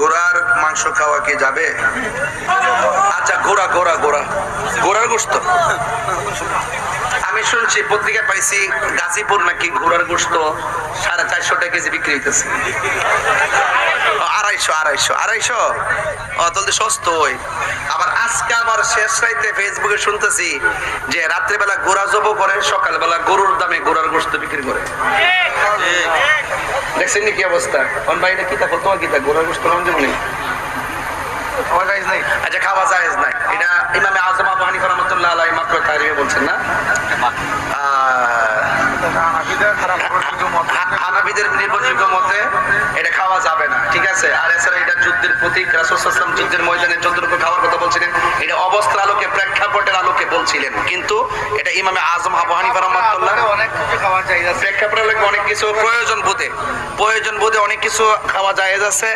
ঘোড়ার মাংস খাওয়া কি যাবে? আচ্ছা, ঘোড়া ঘোড়া ঘোড়া ঘোড়ার গোশত আমি শুনছি, পত্রিকা পাইছি গাজীপুর নাকি ঘোড়ার গোশত 450 টাকা কেজি বিক্রি হইতেছে। 250 তাহলে সস্ত ওই। আবার আজকে আবার শেষ রাইতে ফেসবুকে শুনতেছি যে রাত্রেবেলা ঘোড়া জব করে, সকালবেলা গরুর দামে ঘোড়ার গোশত বিক্রি করে। দেখছেন কি অবস্থা? বাইরে কি থাকো তোমার, কি থাক ঘোড়ার গোশত যেমন আচ্ছা খাওয়া জায়েজ নাই, এটা ইমামে আযম আবু হানিফা রাহমাতুল্লাহ আলাইহি মাত্র তারিখে বলছেন না। হানাফিদের নির্ভরযোগ্য মতে এটা খাওয়া যাবে না, ঠিক আছে। আর এছাড়া এটা যুদ্ধের প্রতীক, রাসূল সাল্লাল্লাহু আলাইহি ওয়াসাল্লাম যুদ্ধের ময়দানে যতটুকু খাওয়ার কথা বলছিলেন এটা অবস্থার আলোকে, প্রেক্ষাপটের আলোকে বলছিলেন, কিন্তু এটা ইমামে আযম আবু হানিফা রাহমাতুল্লাহ অনেক কিছু খাওয়া যায়, প্রেক্ষাপটের আলোকে অনেক কিছু প্রয়োজন বোধে অনেক কিছু খাওয়া জায়েজ আছে।